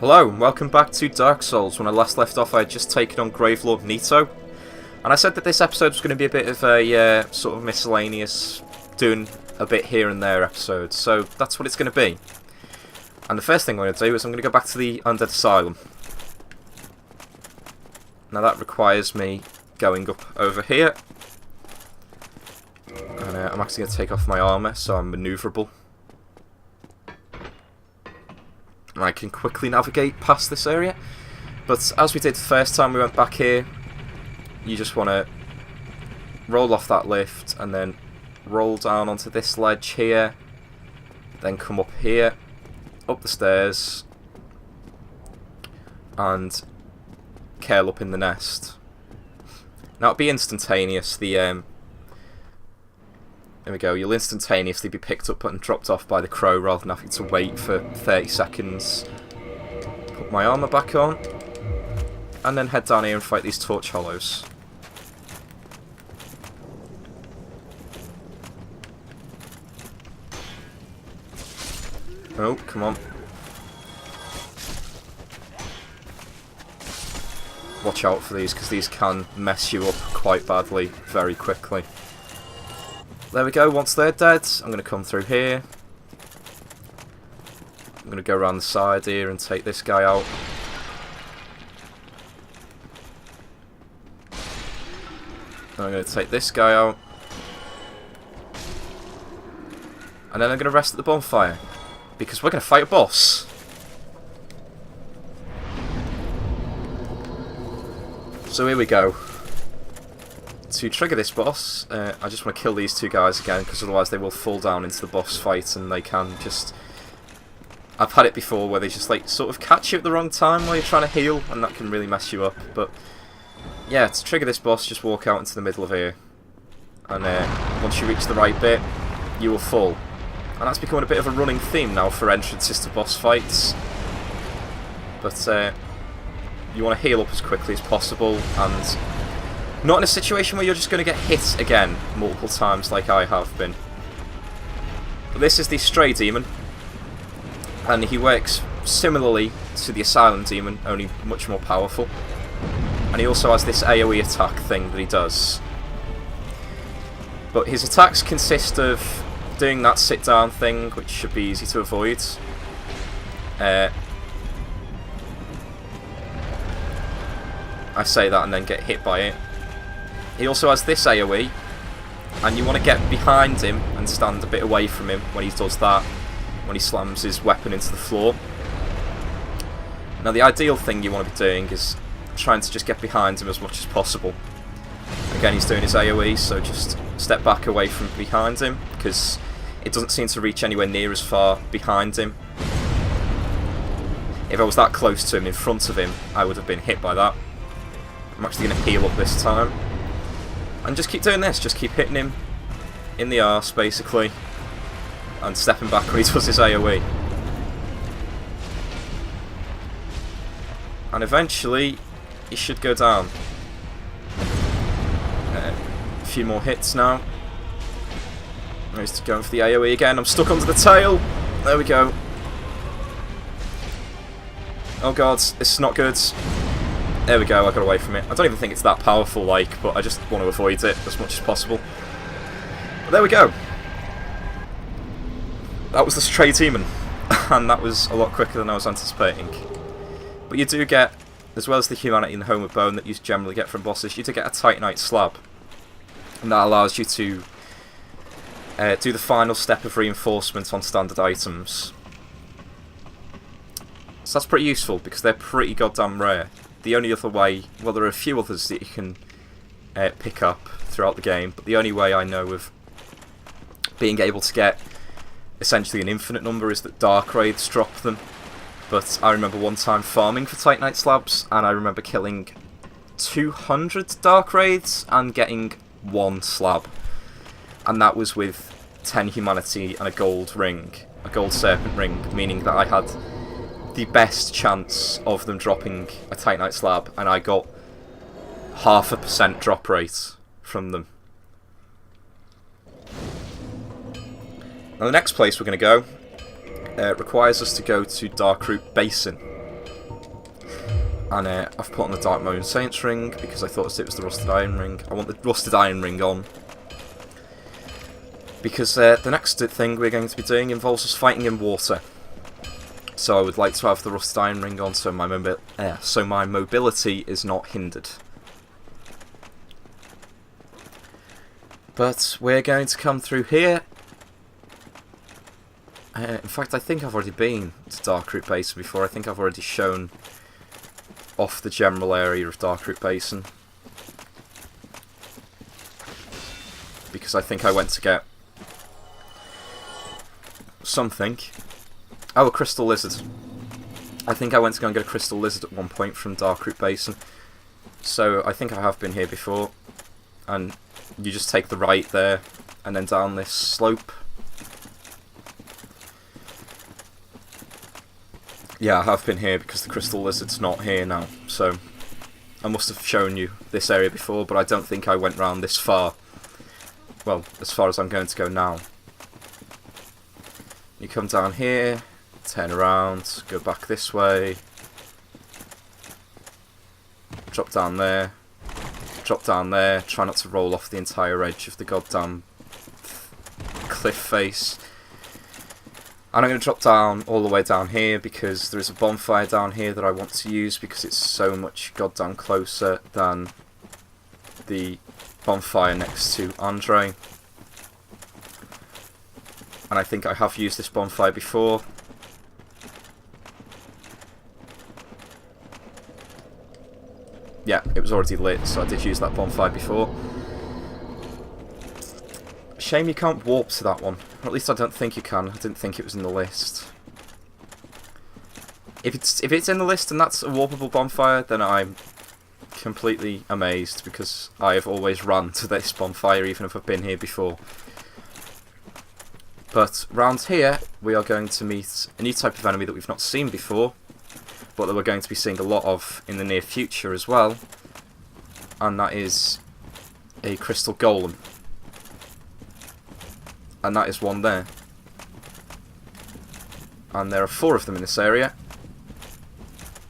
Hello, and welcome back to Dark Souls. When I last left off, I had just taken on Gravelord Nito, and I said that this episode was going to be a bit of a sort of miscellaneous, doing a bit here and there episode, so that's what it's going to be. And the first thing I'm going to do is I'm going to go back to the Undead Asylum. Now that requires me going up over here, and I'm actually going to take off my armour so I'm manoeuvrable. I can quickly navigate past this area, but as we did the first time we went back here, you just want to roll off that lift and then roll down onto this ledge here, then come up here, up the stairs, and curl up in the nest. Now it'll be instantaneous. There we go, you'll instantaneously be picked up and dropped off by the crow rather than having to wait for 30 seconds. Put my armour back on, and then head down here and fight these torch hollows. Oh, come on. Watch out for these, because these can mess you up quite badly very quickly. There we go, once they're dead, I'm going to come through here. I'm going to go around the side here and take this guy out. And I'm going to take this guy out. And then I'm going to rest at the bonfire, because we're going to fight a boss. So here we go. To trigger this boss, I just want to kill these two guys again, because otherwise they will fall down into the boss fight and they can just... I've had it before where they just like sort of catch you at the wrong time while you're trying to heal, and that can really mess you up. But yeah, to trigger this boss, just walk out into the middle of here, and once you reach the right bit, you will fall. And that's becoming a bit of a running theme now for entrances to boss fights. But you want to heal up as quickly as possible, and not in a situation where you're just going to get hit again multiple times like I have been. But this is the Stray Demon, and he works similarly to the Asylum Demon, only much more powerful. And he also has this AoE attack thing that he does. But his attacks consist of doing that sit down thing, which should be easy to avoid. I say that and then get hit by it. He also has this AoE, and you want to get behind him and stand a bit away from him when he does that, when he slams his weapon into the floor. Now the ideal thing you want to be doing is trying to just get behind him as much as possible. Again, he's doing his AoE, so just step back away from behind him, because it doesn't seem to reach anywhere near as far behind him. If I was that close to him, in front of him, I would have been hit by that. I'm actually going to heal up this time. And just keep doing this, just keep hitting him in the arse, basically, and stepping back when he does his AoE. And eventually, he should go down. A few more hits now. He's going for the AoE again. I'm stuck under the tail. There we go. Oh god, this is not good. There we go, I got away from it. I don't even think it's that powerful, like, but I just want to avoid it as much as possible. But there we go. That was the Stray Demon, and that was a lot quicker than I was anticipating. But you do get, as well as the Humanity and the Home of Bone that you generally get from bosses, you do get a Titanite Slab. And that allows you to do the final step of reinforcement on standard items. So that's pretty useful, because they're pretty goddamn rare. The only other way, well, there are a few others that you can pick up throughout the game, but the only way I know of being able to get essentially an infinite number is that Dark Raids drop them. But I remember one time farming for Titanite Slabs, and I remember killing 200 Dark Raids and getting one slab. And that was with 10 Humanity and a gold ring, a gold serpent ring, meaning that I had the best chance of them dropping a Titanite Slab, and I got 0.5% drop rate from them. Now the next place we're going to go requires us to go to Darkroot Basin. And I've put on the Dark Moon Saints ring because I thought it was the Rusted Iron ring. I want the Rusted Iron ring on. Because the next thing we're going to be doing involves us fighting in water. So I would like to have the Rusted Iron ring on so my mobility is not hindered. But we're going to come through here. In fact, I think I've already been to Darkroot Basin before. I think I've already shown off the general area of Darkroot Basin. Because I think I went to get something. Oh, a crystal lizard. I think I went to go and get a crystal lizard at one point from Darkroot Basin. So I think I have been here before. And you just take the right there and then down this slope. Yeah, I have been here because the crystal lizard's not here now. So I must have shown you this area before, but I don't think I went round this far. Well, as far as I'm going to go now. You come down here, turn around, go back this way, drop down there, try not to roll off the entire edge of the goddamn cliff face. And I'm going to drop down all the way down here because there is a bonfire down here that I want to use because it's so much goddamn closer than the bonfire next to Andre. And I think I have used this bonfire before. Yeah, it was already lit, so I did use that bonfire before. Shame you can't warp to that one. Or at least I don't think you can. I didn't think it was in the list. If it's in the list and that's a warpable bonfire, then I'm completely amazed because I have always run to this bonfire even if I've been here before. But round here we are going to meet a new type of enemy that we've not seen before, but that we're going to be seeing a lot of in the near future as well, and that is a crystal golem. And that is one there. And there are 4 of them in this area.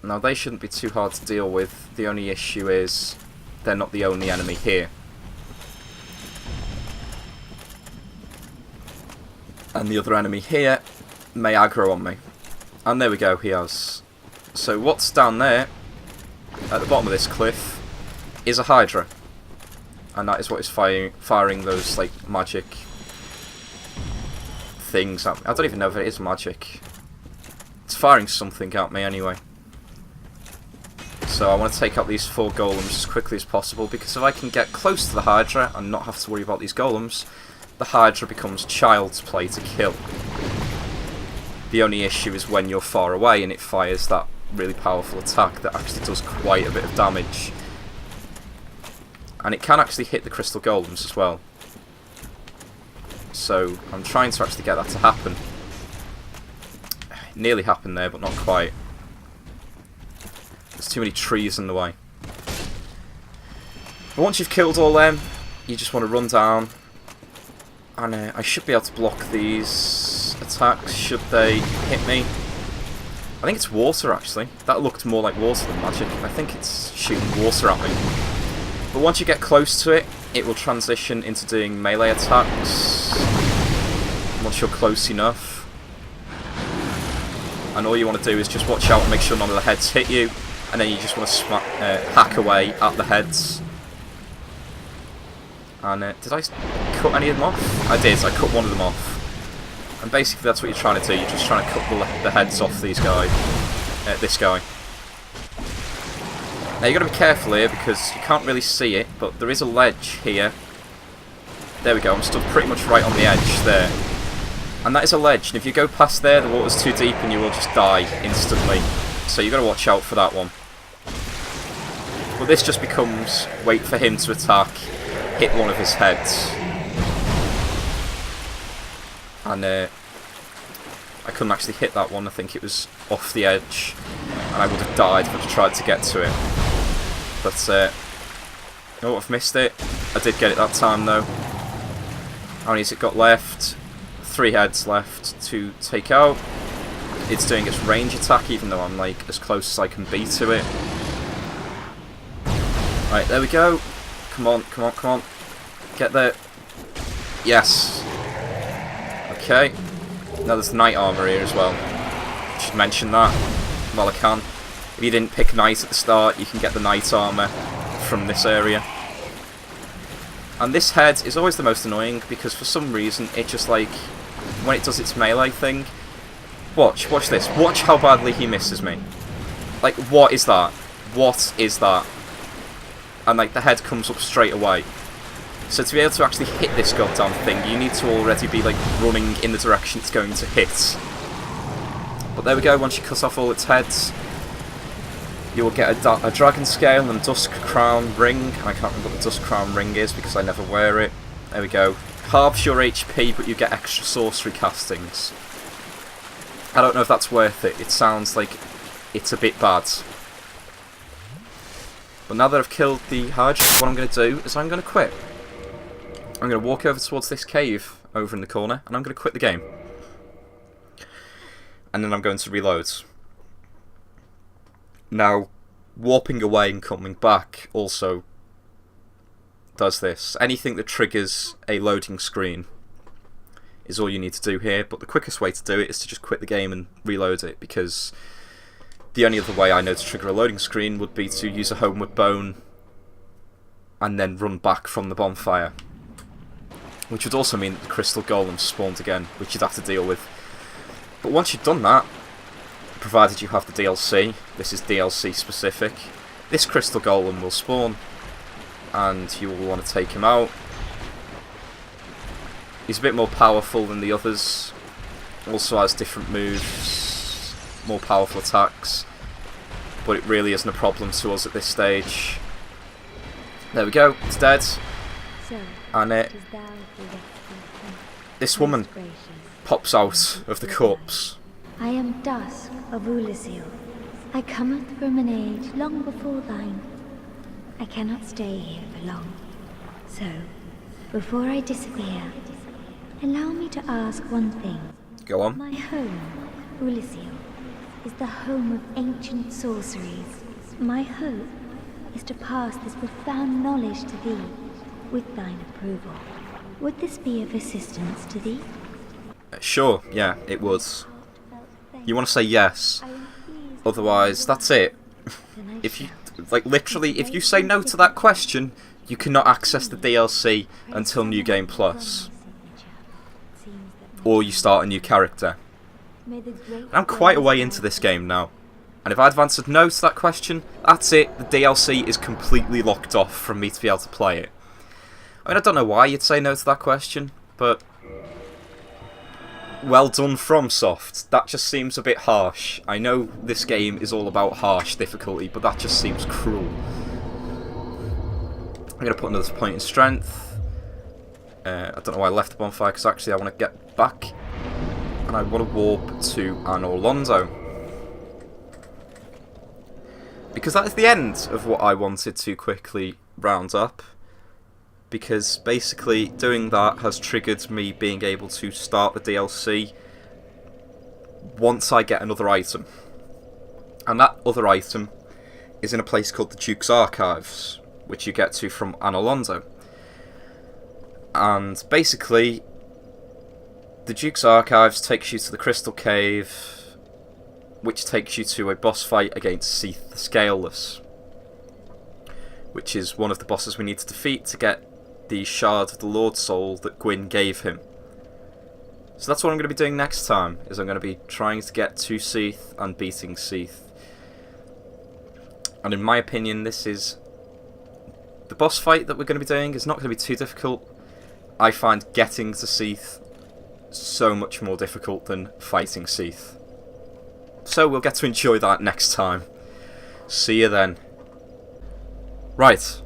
Now they shouldn't be too hard to deal with. The only issue is they're not the only enemy here. And the other enemy here may aggro on me. And there we go, he has. So what's down there, at the bottom of this cliff, is a Hydra. And that is what is firing those, like, magic things at me. I don't even know if it is magic. It's firing something at me anyway. So I want to take out these 4 golems as quickly as possible, because if I can get close to the Hydra and not have to worry about these golems, the Hydra becomes child's play to kill. The only issue is when you're far away and it fires that really powerful attack that actually does quite a bit of damage. And it can actually hit the crystal golems as well. So I'm trying to actually get that to happen. It nearly happened there, but not quite. There's too many trees in the way. But once you've killed all them, you just want to run down. And I should be able to block these attacks should they hit me. I think it's water actually. That looked more like water than magic. I think it's shooting water at me. But once you get close to it, it will transition into doing melee attacks once you're close enough. And all you want to do is just watch out and make sure none of the heads hit you, and then you just want to hack away at the heads. And did I cut any of them off? I did, I cut one of them off. And basically that's what you're trying to do, you're just trying to cut the heads off these guys. This guy. Now you've got to be careful here because you can't really see it, but there is a ledge here. There we go, I'm stood pretty much right on the edge there. And that is a ledge, and if you go past there, the water's too deep and you will just die instantly. So you've got to watch out for that one. But this just becomes wait for him to attack, hit one of his heads. And I couldn't actually hit that one, I think it was off the edge. And I would have died if I'd tried to get to it. But, oh, I've missed it. I did get it that time though. How many has it got left? 3 heads left to take out. It's doing its range attack even though I'm like as close as I can be to it. Right, there we go. Come on, come on, come on. Get there. Yes. Okay. Now there's knight armour here as well. I should mention that while I can. If you didn't pick knight at the start, you can get the knight armour from this area. And this head is always the most annoying because for some reason it just like, when it does its melee thing, watch this, watch how badly he misses me. Like, what is that? What is that? And like the head comes up straight away. So to be able to actually hit this goddamn thing, you need to already be like running in the direction it's going to hit. But there we go, once you cut off all its heads, you will get a dragon scale and dusk crown ring. I can't remember what the dusk crown ring is because I never wear it. There we go. Halves your HP, but you get extra sorcery castings. I don't know if that's worth it. It sounds like it's a bit bad. But now that I've killed the Hydra, what I'm going to do is I'm going to quit. I'm going to walk over towards this cave over in the corner, and I'm going to quit the game. And then I'm going to reload. Now, warping away and coming back also does this. Anything that triggers a loading screen is all you need to do here, but the quickest way to do it is to just quit the game and reload it, because the only other way I know to trigger a loading screen would be to use a homeward bone and then run back from the bonfire. Which would also mean that the crystal golem spawned again, which you'd have to deal with. But once you've done that, provided you have the DLC, this is DLC specific, this crystal golem will spawn and you will want to take him out. He's a bit more powerful than the others, also has different moves, more powerful attacks, but it really isn't a problem to us at this stage. There we go, it's dead. And this woman pops out of the corpse. I am Dusk of Ulyssil. I cometh from an age long before thine. I cannot stay here for long. So, before I disappear, allow me to ask one thing. Go on. My home, Ulyssil, is the home of ancient sorceries. My hope is to pass this profound knowledge to thee, with thine approval. Would this be of assistance to thee? Sure, yeah, it would. You want to say yes, otherwise that's it. If you, like, literally, if you say no to that question, you cannot access the DLC until New Game Plus. Or you start a new character. I'm quite a way into this game now, and if I'd answered no to that question, that's it, the DLC is completely locked off from me to be able to play it. I mean, I don't know why you'd say no to that question, but well done, FromSoft. That just seems a bit harsh. I know this game is all about harsh difficulty, but that just seems cruel. I'm going to put another point in strength. I don't know why I left the bonfire, because actually I want to get back. And I want to warp to Anor Londo. Because that is the end of what I wanted to quickly round up. Because basically doing that has triggered me being able to start the DLC once I get another item. And that other item is in a place called the Duke's Archives, which you get to from Anor Londo. And basically, the Duke's Archives takes you to the Crystal Cave, which takes you to a boss fight against Seath the Scaleless, which is one of the bosses we need to defeat to get the Shard of the Lord Soul that Gwyn gave him. So that's what I'm going to be doing next time, is I'm going to be trying to get to Seath and beating Seath. And in my opinion, this is the boss fight that we're going to be doing is not going to be too difficult. I find getting to Seath so much more difficult than fighting Seath. So we'll get to enjoy that next time. See you then. Right,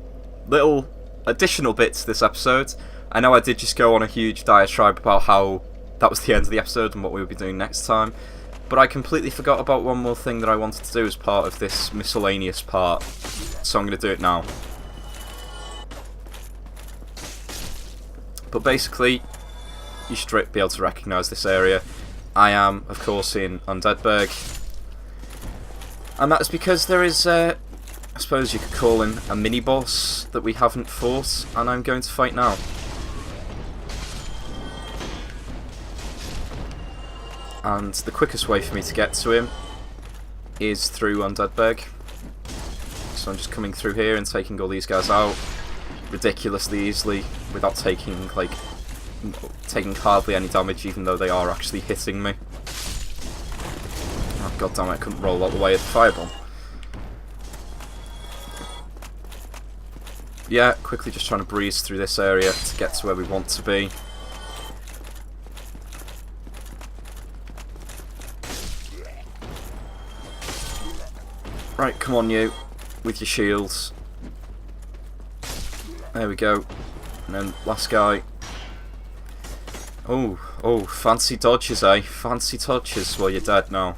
little additional bits to this episode. I know I did just go on a huge diatribe about how that was the end of the episode and what we would be doing next time, but I completely forgot about one more thing that I wanted to do as part of this miscellaneous part, so I'm going to do it now. But basically, you should be able to recognise this area. I am, of course, in Undeadburg, and that is because there is suppose you could call him a mini-boss that we haven't fought, and I'm going to fight now. And the quickest way for me to get to him is through Undeadberg. So I'm just coming through here and taking all these guys out ridiculously easily without taking hardly any damage, even though they are actually hitting me. Oh god damn it, I couldn't roll all the way at the firebomb. Yeah, quickly just trying to breeze through this area to get to where we want to be. Right, come on you, with your shields. There we go. And then last guy. Oh, fancy dodges, eh? Fancy touches. Well, you're dead now.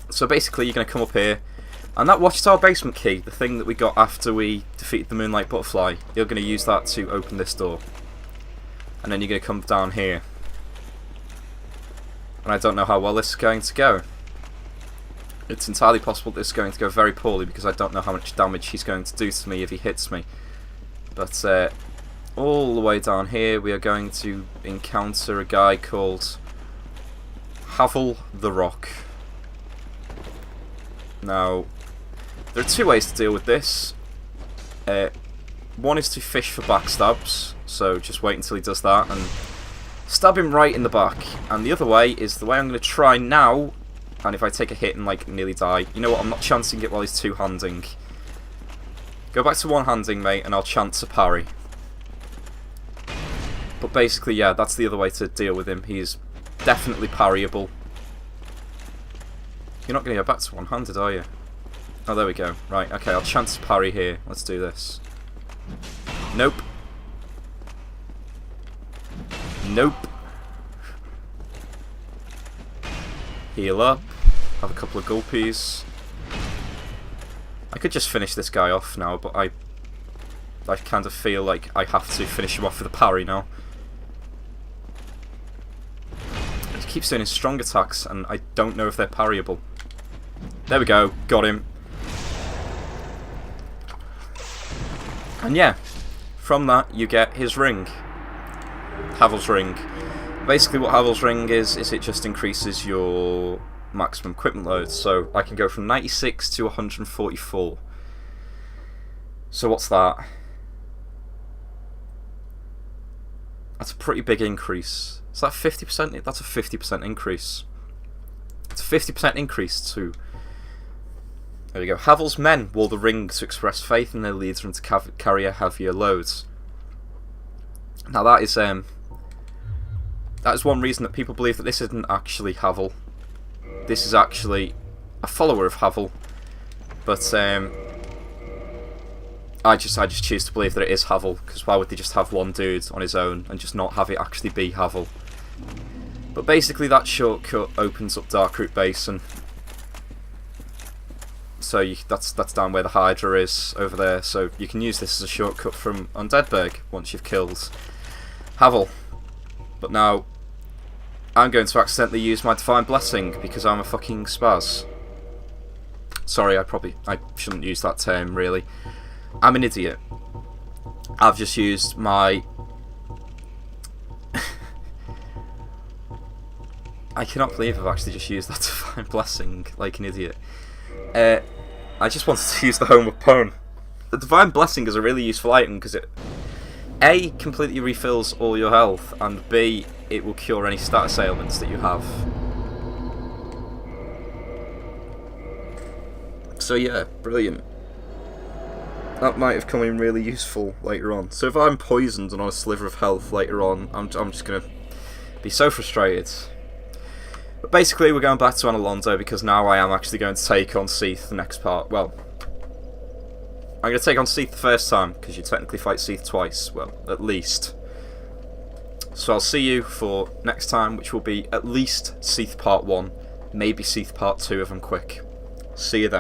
So basically, you're going to come up here, and that Watchtower basement key, the thing that we got after we defeated the Moonlight Butterfly, you're going to use that to open this door. And then you're going to come down here. And I don't know how well this is going to go. It's entirely possible this is going to go very poorly because I don't know how much damage he's going to do to me if he hits me. But all the way down here we are going to encounter a guy called Havel the Rock. Now, there are two ways to deal with this. One is to fish for backstabs, so just wait until he does that and stab him right in the back. And the other way is the way I'm going to try now. And if I take a hit and like nearly die, you know what, I'm not chancing it while he's two-handing. Go back to one-handing, mate, and I'll chance a parry. But basically, yeah, that's the other way to deal with him. He's definitely parryable. You're not going to go back to one-handed, are you? Oh, there we go. Right, okay, I'll chance a parry here. Let's do this. Nope. Nope. Heal up. Have a couple of gulpies. I could just finish this guy off now, but I kind of feel like I have to finish him off with a parry now. He keeps doing his strong attacks, and I don't know if they're parryable. There we go, got him. And yeah, from that you get his ring. Havel's ring. Basically what Havel's ring is it just increases your maximum equipment load. So I can go from 96 to 144. So what's that? That's a pretty big increase. Is that 50%? That's a 50% increase. It's a 50% increase to... There we go. Havel's men wore the ring to express faith in their leader and to carry heavier loads. Now that is one reason that people believe that this isn't actually Havel. This is actually a follower of Havel, but I just choose to believe that it is Havel, because why would they just have one dude on his own and just not have it actually be Havel? But basically that shortcut opens up Darkroot Basin. So that's down where the Hydra is, over there, so you can use this as a shortcut from Undeadberg once you've killed Havel. But now, I'm going to accidentally use my Divine Blessing because I'm a fucking spaz. Sorry, I shouldn't use that term, really. I'm an idiot. I've just used my... I cannot believe I've actually just used that Divine Blessing like an idiot. I just wanted to use the Homeward Poem. The Divine Blessing is a really useful item because it A, completely refills all your health, and B, it will cure any status ailments that you have. So yeah, brilliant. That might have come in really useful later on. So if I'm poisoned and on a sliver of health later on, I'm just going to be so frustrated. But basically we're going back to Analondo because now I am actually going to take on Seath the next part. Well, I'm going to take on Seath the first time, because you technically fight Seath twice, well, at least. So I'll see you for next time, which will be at least Seath Part 1, maybe Seath Part 2 if I'm quick. See you then.